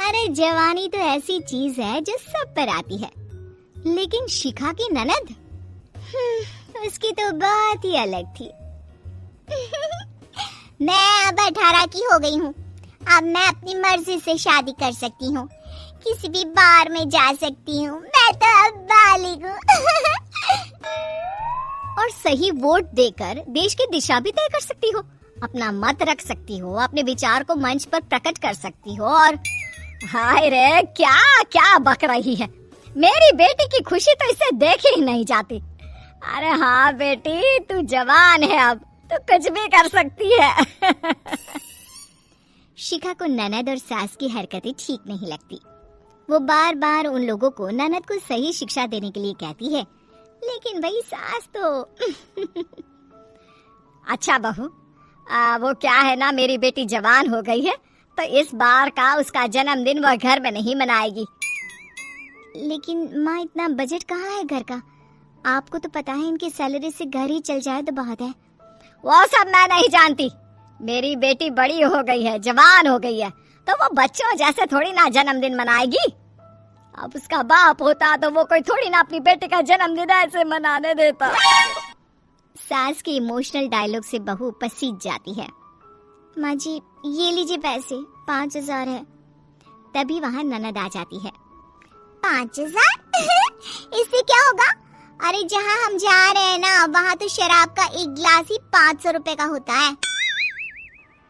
अरे जवानी तो ऐसी चीज है जो सब पर आती है, लेकिन शिखा की ननद उसकी तो बात ही अलग थी। मैं अब 18 की हो गई हूँ। अब मैं अपनी मर्जी से शादी कर सकती हूँ, किसी भी बार में जा सकती हूँ। मैं तो अब बालिग हूँ। और सही वोट देकर देश की दिशा भी तय कर सकती हो, अपना मत रख सकती हो, अपने विचार को मंच पर प्रकट कर सकती हो। और हाय रे, क्या क्या बक रही है। मेरी बेटी की खुशी तो इसे देखे ही नहीं जाती। अरे हाँ बेटी, तू जवान है, अब तो कुछ भी कर सकती है। शिखा को ननद और सास की हरकतें ठीक नहीं लगती। वो बार बार उन लोगों को ननद को सही शिक्षा देने के लिए कहती है, लेकिन वही सास तो अच्छा बहू, वो क्या है ना, मेरी बेटी जवान हो गई है तो इस बार का उसका जन्मदिन वह घर में नहीं मनाएगी। लेकिन माँ, इतना बजट कहाँ है घर का? आपको तो पता है इनकी सैलरी से घर ही चल जाए तो बहुत है। वो सब मैं नहीं जानती। मेरी बेटी बड़ी हो गई है, जवान हो गई है, तो वो बच्चों जैसे थोड़ी ना जन्मदिन मनाएगी। अब उसका बाप होता तो वो कोई थोड़ी ना अपनी बेटी का जन्मदिन ऐसे मनाने देता। सास के इमोशनल डायलॉग से बहू पसीज जाती है। माँ जी, ये लीजिए पैसे, 5000 है। तभी वहाँ ननद आ जाती है। 5000? इससे क्या होगा? अरे जहाँ हम जा रहे हैं ना, वहाँ तो शराब का एक गिलास ही 500 रुपए का होता है।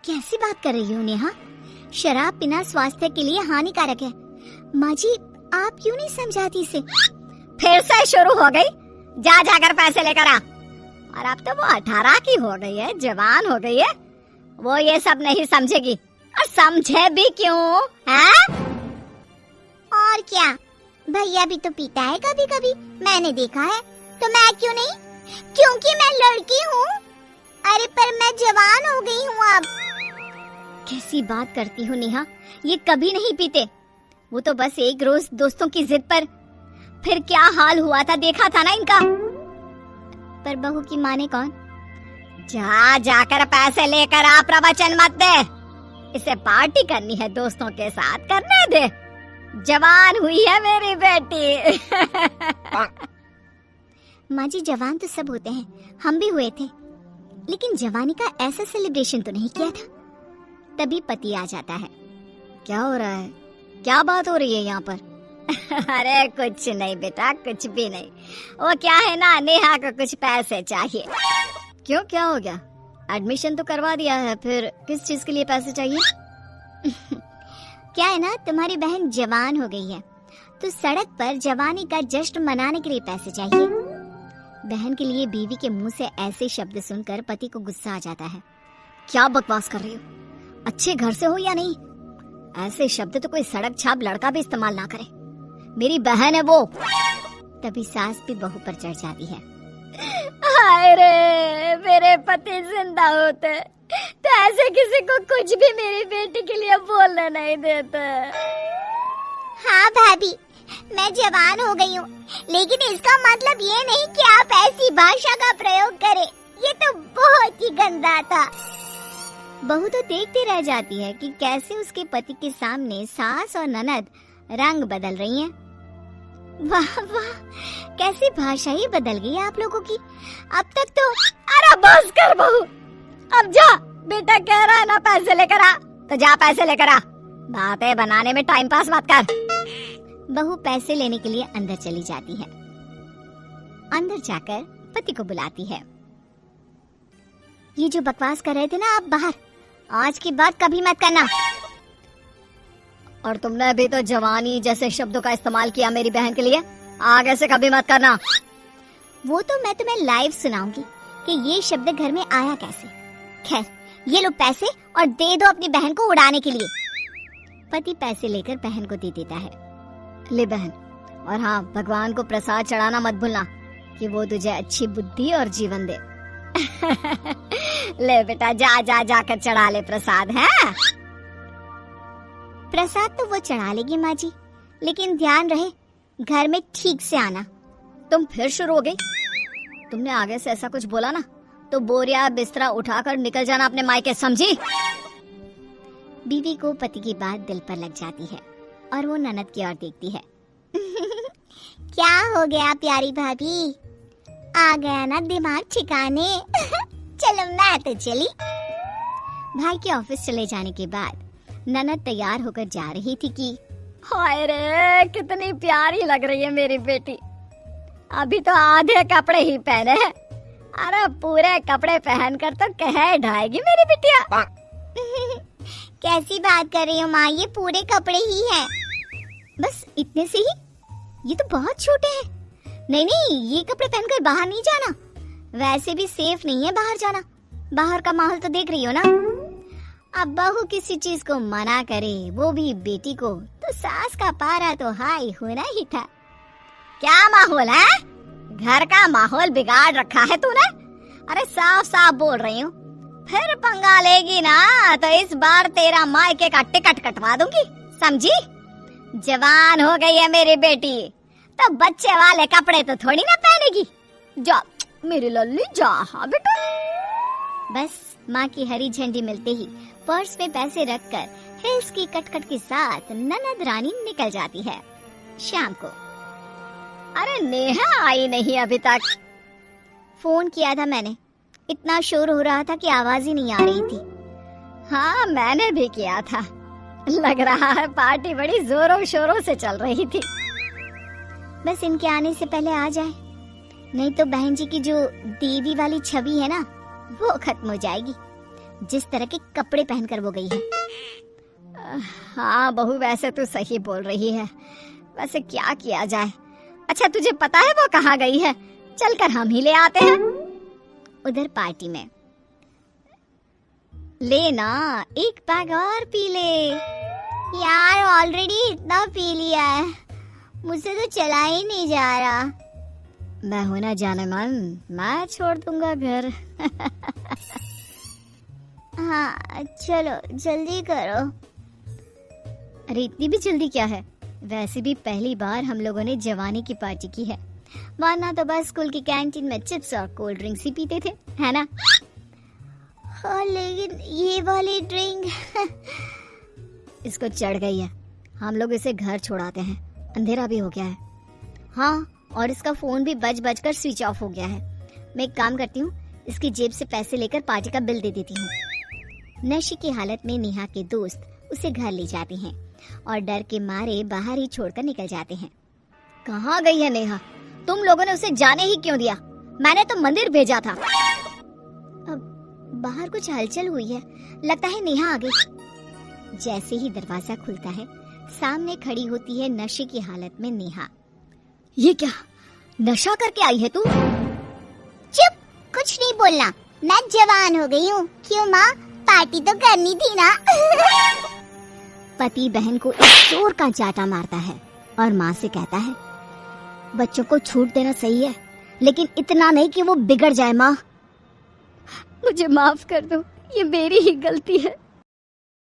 कैसी बात कर रही हो नेहा? शराब पीना स्वास्थ्य के लिए हानिकारक है। माँ जी, आप क्यों नहीं समझाती इसे? फिर से शुरू हो गई। जा जाकर पैसे लेकर आ। और अब तो वो 18 की हो गई है, जवान हो गई है, वो ये सब नहीं समझेगी। और समझे भी क्यों है? और क्या, भैया भी तो पीता है कभी कभी, मैंने देखा है। तो मैं क्यों नहीं? क्योंकि मैं लड़की हूँ। अरे पर मैं जवान हो गई हूँ अब। कैसी बात करती हो नेहा, ये कभी नहीं पीते। वो तो बस एक रोज दोस्तों की जिद पर। फिर क्या हाल हुआ था, देखा था ना इनका। पर बहू की माने कौन? जा जाकर पैसे लेकर आ, प्रवचन मत दे। इसे पार्टी करनी है दोस्तों के साथ, करने दे। जवान हुई है मेरी बेटी। माँ जी, जवान तो सब होते हैं, हम भी हुए थे, लेकिन जवानी का ऐसा सेलिब्रेशन तो नहीं किया था। तभी पति आ जाता है। क्या हो रहा है? क्या बात हो रही है यहाँ पर? अरे कुछ नहीं बेटा, कुछ भी नहीं। वो क्या है ना, नेहा को कुछ पैसे चाहिए। क्यों, क्या हो गया? एडमिशन तो करवा दिया है, फिर किस चीज के लिए पैसे चाहिए? क्या है ना, तुम्हारी बहन जवान हो गई है, तो सड़क पर जवानी का जश्न मनाने के लिए पैसे चाहिए। बहन के लिए बीवी के मुंह से ऐसे शब्द सुनकर पति को गुस्सा आ जाता है। क्या बकवास कर रही हो? अच्छे घर से हो या नहीं? ऐसे शब्द तो कोई सड़क छाप लड़का भी इस्तेमाल ना करे। मेरी बहन है वो। तभी सास भी बहू पर चढ़ जाती है। हाय रे, मेरे पति जिंदा होते तो ऐसे किसी को कुछ भी मेरी बेटी के लिए बोलने नहीं देते। हाँ भाभी, मैं जवान हो गई हूँ, लेकिन इसका मतलब ये नहीं कि आप ऐसी भाषा का प्रयोग करें। ये तो बहुत ही गंदा था। बहू तो देखती रह जाती है कि कैसे उसके पति के सामने सास और ननद रंग बदल रही हैं। वाह वाह, कैसी भाषा ही बदल गई आप लोगों की। अब तक तो। अरे बस कर बहू, अब जा। बेटा कह रहा है ना पैसे लेकर आ, तो जा पैसे लेकर आ। बातें बनाने में टाइम पास मत कर। बहू पैसे लेने के लिए अंदर चली जाती है। अंदर जाकर पति को बुलाती है। ये जो बकवास कर रहे थे ना आप बाहर, आज की बात कभी मत करना। और तुमने भी तो जवानी जैसे शब्दों का इस्तेमाल किया मेरी बहन के लिए, आगे से कभी मत करना। वो तो मैं तुम्हें लाइव सुनाऊंगी कि ये शब्द घर में आया कैसे। खैर, ये लो पैसे और दे दो अपनी बहन को उड़ाने के लिए। पति पैसे लेकर बहन को दे देता है। ले बहन, और हाँ, भगवान को प्रसाद चढ़ाना मत भूलना कि वो तुझे अच्छी बुद्धि और जीवन दे। ले बेटा, जा जा जाकर चढ़ा ले प्रसाद। है प्रसाद तो वो चढ़ा लेगी माँ जी, लेकिन ध्यान रहे घर में ठीक से आना। तुम फिर शुरू हो गई। तुमने आगे से ऐसा कुछ बोला ना तो बोरिया बिस्तरा उठाकर निकल जाना अपने मायके, समझी? बीवी को पति की बात दिल पर लग जाती है। और वो ननद की ओर देखती है। क्या हो गया प्यारी भाभी, आ गया ना दिमाग ठिकाने? चलो मैं तो चली। भाई के ऑफिस चले जाने के बाद ननद तैयार होकर जा रही थी कि हाय रे, कितनी प्यारी लग रही है मेरी बेटी। अभी तो आधे कपड़े ही पहने हैं, अरे पूरे कपड़े पहनकर तो कह ढाएगी मेरी बिटिया। कैसी बात कर रही हो माँ, ये पूरे कपड़े ही हैं। बस इतने से ही? ये तो बहुत छोटे हैं। नहीं नहीं, ये कपड़े पहनकर बाहर नहीं जाना, वैसे भी सेफ नहीं है बाहर जाना। बाहर का माहौल तो देख रही हो ना। अब बहू किसी चीज को मना करे, वो भी बेटी को, तो सास का पारा तो हाई होना ही था। क्या माहौल है? घर का माहौल बिगाड़ रखा है तूने। अरे साफ साफ बोल रही हूँ, फिर पंगा लेगी ना तो इस बार तेरा मायके का टिकट कटवा दूंगी, समझी? जवान हो गई है मेरी बेटी, तो बच्चे वाले कपड़े तो थोड़ी ना पहनेगी। जा मेरी लल्ली जा। हाँ बेटा। बस माँ की हरी झंडी मिलते ही पर्स में पैसे रखकर हिल्स की कटकट के साथ ननद रानी निकल जाती है। शाम को अरे नेहा आई नहीं अभी तक। फोन किया था मैंने, इतना शोर हो रहा था कि आवाज ही नहीं आ रही थी। हाँ मैंने भी किया था, लग रहा है पार्टी बड़ी जोरों शोरों से चल रही थी। बस इनके आने से पहले आ जाए, नहीं तो बहन जी की जो देवी वाली छवि है ना, वो खत्म हो जाएगी, जिस तरह के कपड़े पहनकर वो गई है। हाँ बहू, वैसे तो सही बोल रही है, वैसे क्या किया जाए। अच्छा तुझे पता है वो कहाँ गई है? चलकर हम ही ले आते हैं। उधर पार्टी में लेना, एक पैग और पी ले। यार ऑलरेडी इतना पी लिया है, मुझसे तो चला ही नहीं जा रहा। मैं हूं ना जाने मन, मैं छोड़ दूंगा घर। हाँ चलो जल्दी करो। अरे इतनी भी जल्दी क्या है? वैसे भी पहली बार हम लोगों ने जवानी की पार्टी की है, वरना तो बस स्कूल की कैंटीन में चिप्स और कोल्ड ड्रिंक्स ही पीते थे, है ना? हाँ लेकिन ये वाली ड्रिंक इसको चढ़ गई है, हम लोग इसे घर छोड़ाते हैं, अंधेरा भी हो गया है। हाँ और इसका फोन भी बज बज कर स्विच ऑफ हो गया है। मैं एक काम करती हूँ, इसकी जेब से पैसे लेकर पार्टी का बिल दे देती हूँ। नशे की हालत में नेहा के दोस्त उसे घर ले जाते हैं और डर के मारे बाहर ही छोड़कर निकल जाते हैं। कहाँ गई है नेहा? तुम लोगों ने उसे जाने ही क्यों दिया? मैंने तो मंदिर भेजा था। अब बाहर कुछ हलचल हुई है, लगता है नेहा आ गई। जैसे ही दरवाजा खुलता है, सामने खड़ी होती है नशे की हालत में नेहा। ये क्या नशा करके आई है तू? चुप, कुछ नहीं बोलना, मैं जवान हो गई हूँ। क्यों माँ, पार्टी तो करनी थी ना। पति बहन को एक जोर का चाटा मारता है और माँ से कहता है, बच्चों को छूट देना सही है, लेकिन इतना नहीं कि वो बिगड़ जाए। माँ मुझे माफ कर दो, ये मेरी ही गलती है।